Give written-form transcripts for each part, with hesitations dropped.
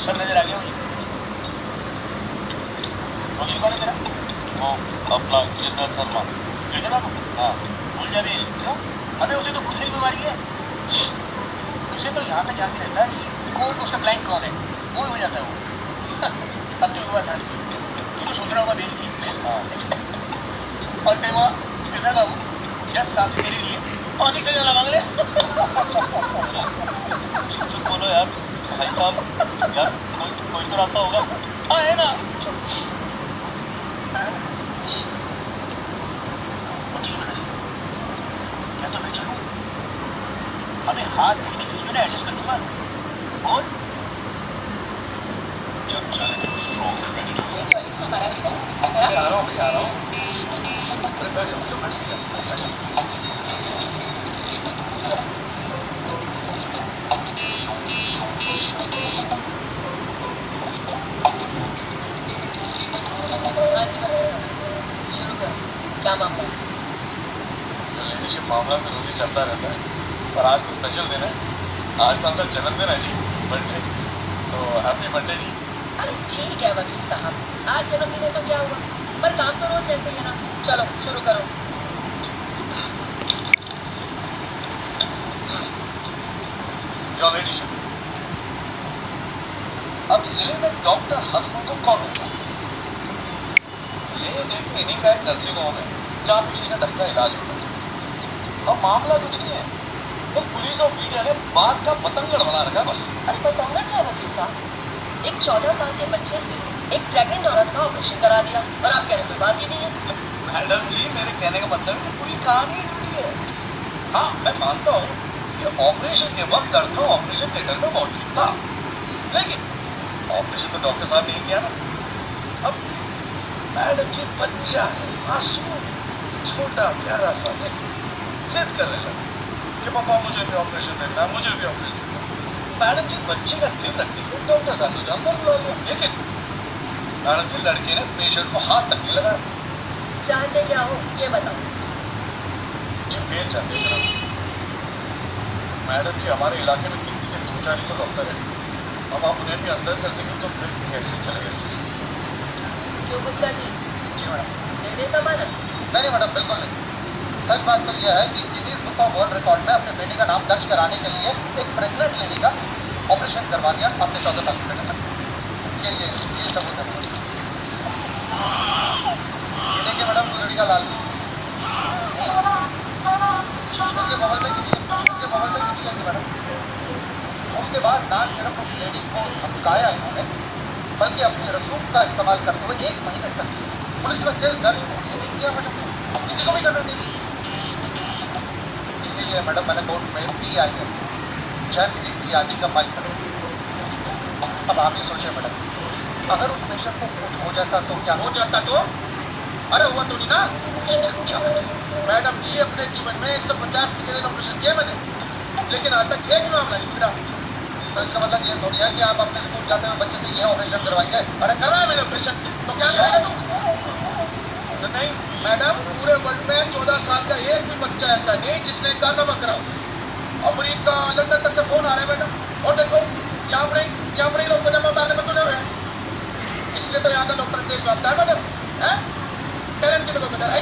Sir नजर आ गया मुझे। रोजी कौन है तेरा? वो अपना गिरधर शर्मा। गिरधर बाबू? हाँ। भूल जा रही है क्यों? अबे उसे तो खुजली की बीमारी है। उसे तो यहाँ पे जाके रहता है कि कौन उसका क्लाइंट कौन है, वो हो जाता है वो। अब जो हुआ था तू तो सोच रहा होगा बेल की। हाँ। और फिर वहाँ गिरधर बाबू 10 साल से मेरे लिए पानी का जला मांग ले। चुप बोलो यार भाई साहब, यार कोई तो रास्ता होगा। हाँ है ना। क्या तो मैं चलूं? हमें हाथ देखने के लिए मैं एडजस्ट कर लूंगा। और जब चाहे तो स्ट्रॉन्ग रेडी टू गो। आ रहा हूँ। क्या मामला? मामला तो रोज ही चलता रहता है, पर आज तो स्पेशल दिन है। आज तो आपका जन्मदिन है जी, बर्थडे। तो हैप्पी बर्थडे जी। ठीक है वकील साहब, आज जन्मदिन है तो क्या हुआ, पर काम तो रोज जैसे है ना। चलो शुरू करो। अब जिले में डॉक्टर हसमुख को कौन होगा? ये देखिए इन्हीं का एक नर्सिंग होम है जहाँ पे किसी का ढंग का इलाज होता है। अब मामला कुछ नहीं है, वो पुलिस और मीडिया ने बात का पतंगड़ बना रखा बस। अरे पतंगड़ क्या वकील साहब, एक 14 साल के बच्चे से एक प्रेग्नेंट औरत का ऑपरेशन करा दिया और आप कह रहे कोई बात ही नहीं है। मैडम जी मेरे कहने का मतलब है कि पूरी कहानी झूठी है। हाँ मैं मानता हूँ कि ऑपरेशन के वक्त दर्द में ऑपरेशन थिएटर में मौजूद था, लेकिन ऑपरेशन तो डॉक्टर साहब ने किया ना। अब मैडम जी बच्चा है, मासूम छोटा प्यारा सा है, जिद करने लगा कि पापा मुझे भी ऑपरेशन देखना है, मुझे भी ऑपरेशन देखना है। मैडम जी बच्चे का दिल रखने को डॉक्टर साहब ने जानवर बुला लिया, लेकिन मैडम जी लड़के ने पेशेंट को हाथ तक नहीं लगाया। चाहते क्या हो ये बताओ। जी मेल चाहते हैं जनाब। मैडम जी हमारे इलाके में गिनती के 2-4 ही तो डॉक्टर है, अब आप उन्हें भी अंदर कर देंगे तो फिर कैसे चलेगा? क्यों गुप्ता जी? जी मैडम। दे दे जमानत? नहीं मैडम बिल्कुल नहीं। सच बात तो यह है कि Guinness book of world record में अपने बेटे का नाम दर्ज कराने के लिए एक प्रेग्नेंट लेडी का ऑपरेशन करवा दिया अपने 14 साल के बेटे से। ये सबूत है। ये देखिए मैडम लड़ी का लाल उनके मोबाइल में खींची लगी मैडम। उसके बाद ना सिर्फ उस लेडी को धमकाया इन्होंने, बल्कि अपनी रसूख का इस्तेमाल करते हुए 1 महीने तक पुलिस में केस दर्ज नहीं किया मैडम, किसी को भी करना नहीं। इसीलिए मैडम मैंने कोर्ट में PI जनहित याचिका फाइल कर। अब आप ही सोचिए मैडम, अगर उस पेशेंट को कुछ हो जाता तो क्या हो जाता? तो अरे हुआ तो नहीं ना। मैडम जी अपने जीवन में 150 सिजेरियन ऑपरेशन किए मैंने, लेकिन आज तक एक भी मामला नहीं बिगड़ा। तो इसका मतलब ये थोड़ी है कि आप अपने स्कूल जाते हुए बच्चे से ये ऑपरेशन करवाएंगे। अरे करवाए मैंने ऑपरेशन तो क्या करेगा तुम? तो नहीं मैडम, पूरे वर्ल्ड में 14 साल का एक भी बच्चा ऐसा नहीं जिसने गाना करा। अमेरिका लंदन तक से फोन आ रहे हैं मैडम, और देखो यहाँ पर ही लोग पजामा उतारने में तुले हुए हैं। इसलिए तो यहाँ का डॉक्टर तेज भागता है मैडम, है टैलेंट की तो कोई है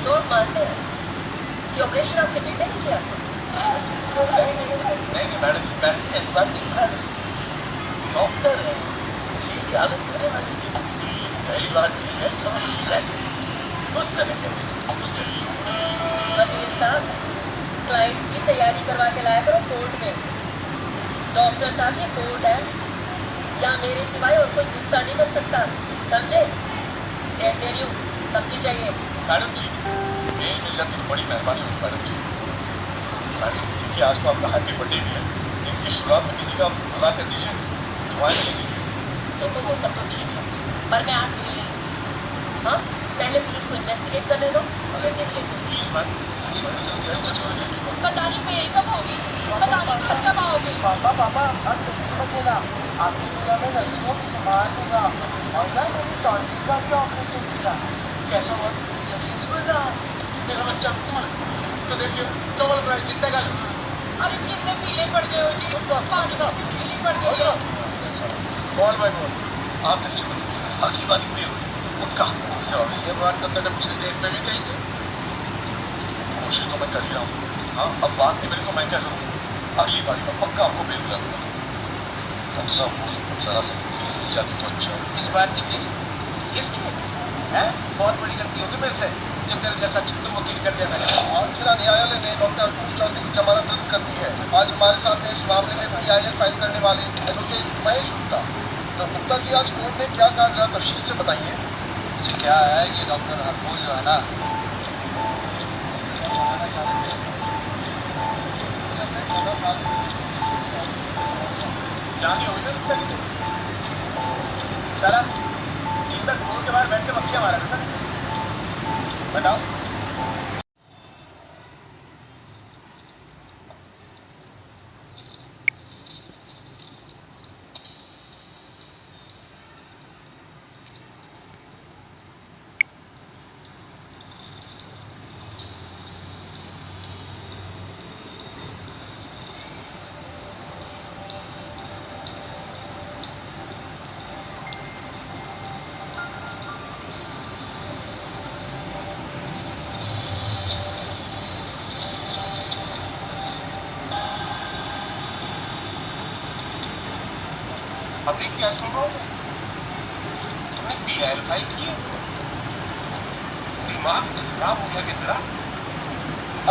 तो मानते हैं कि ऑपरेशन आपके बेटे ने किया? नहीं मैडम जी, मैडम जी ऐसी बात नहीं है। डॉक्टर है जी, आदत करे मैडम जी। पहली बात ये है थोड़ा स्ट्रेस गुस्से में वकील साहब, क्लाइंट की तैयारी करवा के लाया करो कोर्ट में। डॉक्टर साहब ये कोर्ट है, या मेरे सिवाय और कोई गुस्सा नहीं कर सकता, समझे? समझी चाहिए मैडम जी। मेल मिल जाती तो बड़ी मेहरबानी होगी मैडम जी। मैडम जी आज तो आपका हैप्पी बर्थडे भी है, इनकी शुरुआत में किसी का भला कर दीजिए, दुआएं ले लीजिए। देखो वो सब तो ठीक है, पर मैं आज मिली नहीं। हाँ पहले पुलिस को इन्वेस्टिगेट करने दो, हमें देख लेते हैं। प्लीज मैम बताने पे यही कब होगी, बताने का कब आओगे? पापा आप टेंशन मत लेना, आपकी दुनिया में नर्सिंग होम संभाल दूंगा। और मैंने टॉन्सिल का भी ऑपरेशन किया, कैसा हुआ? सक्सेसफुल रहा। मेरा बच्चा तो देखिए डबल प्राइस जीतेगा। अरे कितने पीले पड़ गए हो जी, पानी का पीली पड़ गई है। बोल भाई बोल। आप टेंशन मत लीजिए, अगली बार पूरी होगी पक्का। सॉरी, ये बात तब तक पिछले डेट में भी कही थी। कोशिश तो मैं कर ही रहा हूँ। हाँ, अब बात नहीं मेरे को, मैं क्या करूँ? अगली बारी में पक्का आपको बेल दिला दूंगा। सब जरा सा फीस मिल जाती तो अच्छा। इस बार की फीस किसकी है? बहुत बड़ी गलती होगी मेरे से जो तेरे जैसा चिकन वकील कर दिया मैंने। और जिला न्यायालय ने डॉक्टर अतुल चौधरी की जमानत रद्द कर दी है। आज हमारे साथ इस मामले में PIL फाइल करने वाले एडवोकेट महेश गुप्ता। तो गुप्ता जी, आज कोर्ट में क्या कहा जरा तफसील से बताइए। जी क्या है कि डॉक्टर अतुल जो है ना, जानी हुई ना उसका सारा दिन तक कोर्ट के बाहर बैठ के मक्खियां मारा था। बताओ। अभी क्या सुन रहा हूँ? तुमने PIL फाइल की है? दिमाग खराब हो गया कि तेरा?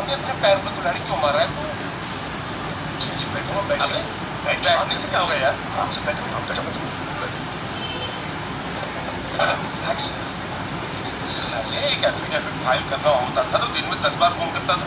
अभी अपने पैर पर कुल्हाड़ी क्यों मार रहा है तू? बैठो बैठो। बैठने से क्या होगा यार? आराम से बैठो, आराम बैठो बैठो। साले एक एफिडेविट फाइल करना होता था तो दिन में 10 बार फोन करता था।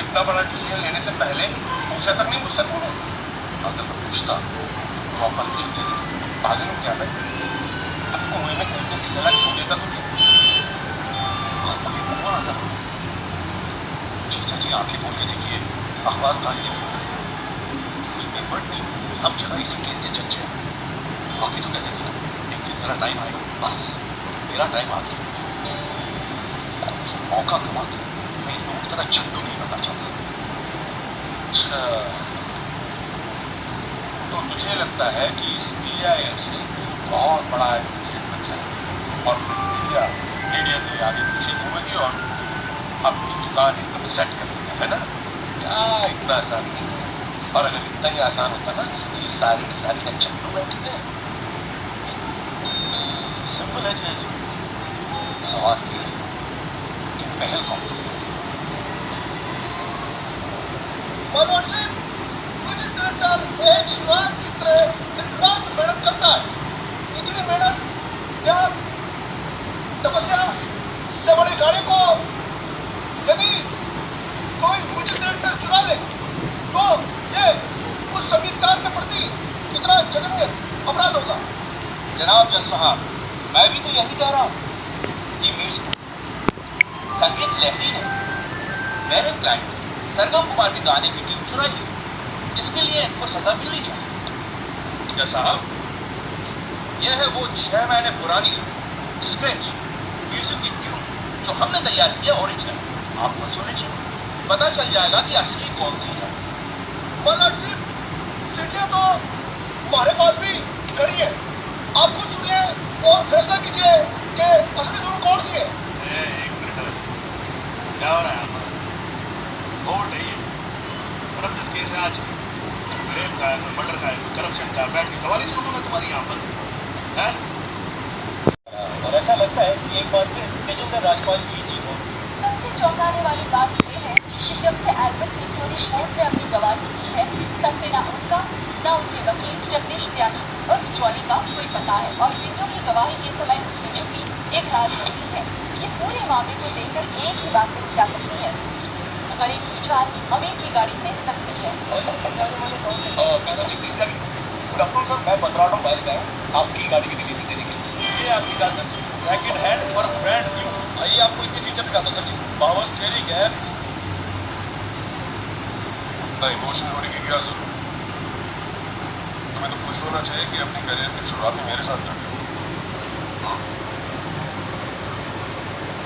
इतना बड़ा डिसीजन लेने से पहले पूछा तक नहीं मुझसे तूने? अगर मैं पूछता वापस नहीं पागल हो क्या मैं? अब कुएं में कूदने की सलाह क्यों देता तुझे? अभी कुआं आता। जीजा जी आप ही बोल के देखिए, अखबार उठा के देखिए, उसमें बट सब जगह इसी केस के चर्चे हैं। बाकी तो कहते थे एक दिन मेरा टाइम आएगा, बस मेरा टाइम आ गया। मौका कमा के मैं इन लोगों की तरह झंडू नहीं बनना चाहता। अच्छा, तो मुझे लगता है कि इस PIL से बहुत बड़ा एडवोकेट बन जाए और मीडिया के आगे पीछे घूमेगी और अपनी दुकान एकदम सेट कर देगा, है ना? क्या इतना आसान नहीं है? और अगर इतना ही आसान होता ना तो ये सारी का चक्कर बैठते हैं। सिंपल है जी। सवाल ये है कि पहल कौन करेगा? एक श्वास की तरह रात मेहनत करता है। इतनी मेहनत क्या तपस्या से बड़ी गाड़ी को यदि कोई मुझे ट्रैक्टर चुरा ले तो ये उस संगीतकार के प्रति कितना जघन्य अपराध होगा। जनाब जज साहब, मैं भी तो यही कह रहा हूँ कि म्यूजिक संगीत लहरी है। मेरे क्लाइंट सरगम कुमार के गाने की ट्यून चुराई है, इसके लिए इनको सजा मिलनी चाहिए। क्या साहब, यह है वो 6 महीने पुरानी स्क्रेच म्यूजिक की ट्यून जो हमने तैयार किया ओरिजिनल। आपको सुननी चाहिए, पता चल जाएगा कि असली कौन सी है। सीटियां तो हमारे पास भी खड़ी है, आप खुद सुनिए और फैसला कीजिए कि असली धुन कौन सी है। एक मिनट, क्या हो रहा है? कोर्ट है ये, मतलब जिस केस है आज रेप का है, मर्डर का है, करप्शन का, बैठ के कवाली सुनूं मैं तुम्हारी यहाँ पर है? और ऐसा लगता है कि एक बार फिर तेजिंदर राजपाल की जीत हो। सबसे चौंकाने वाली बात ये है कि जब से एल्बर्ट पिंचोरी कोर्ट में अपनी गवाही दी है तब से ना उनका ना उनके वकील जगदीश त्यागी और बिचौली का कोई पता है। और पिंचो की गवाही के समय उसने छुपी एक राज होती है। ये पूरे मामले को लेकर एक ही बात कही जा सकती है, अगर एक विचार अमीर की गाड़ी से सकती है। डॉक्टर साहब, मैं 15 माइल गया आपकी गाड़ी की डिलीवरी देने के लिए। ये आपकी कार सर जी, सेकंड हैंड और ब्रांड न्यू। आइए आपको इसके फीचर दिखाता हूँ सर जी। पावर स्टीयरिंग है। इमोशनल होने की क्या जरूरत? तुम्हें तो खुश होना चाहिए कि अपनी करियर की शुरुआत में मेरे साथ कर दी।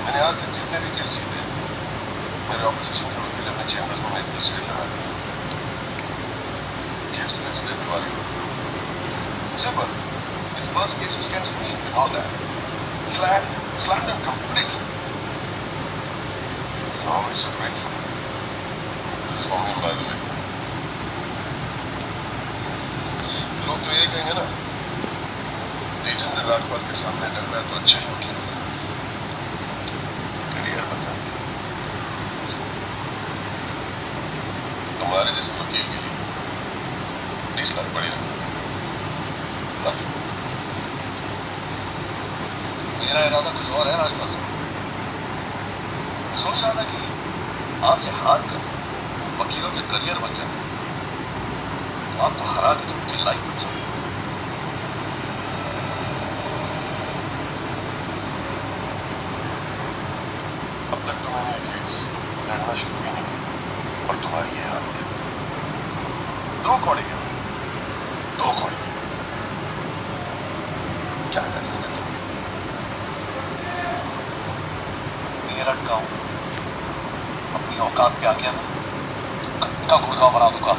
मैंने आज तक जितने भी केस जीते मेरे ऑपोजिशन के वकील अपने चैम्बर्स में मेरी तस्वीर लगा दी। केस फैसले वाली simple first case was against me. You know that. Slammed him completely. He's always so grateful. This is for him, by the way. लोग तो ये कहेंगे ना, तेजेंद्र राजपाल के सामने लड़ रहा है तो अच्छा ही हो गया। करियर बता। तुम्हारे जैसे वकील के लिए 20 लाख बड़ी रकम। मेरा इरादा कुछ और है राजपाल साहब। मैं सोच रहा था कि आपसे हार कर वकीलों के करियर बन जाए, तो आपको हरा के तो उनकी लाइफ बन जाए। अब तक तो मैंने केस लड़ना शुरू भी नहीं किया और तुम्हारी ये हालत है। 2 कौड़ी है, 2 कौड़ी। क्या करना है? मेरठ का हूं, अपनी औकात पे आ गया ना, का गुड़गांव बना दूंगा।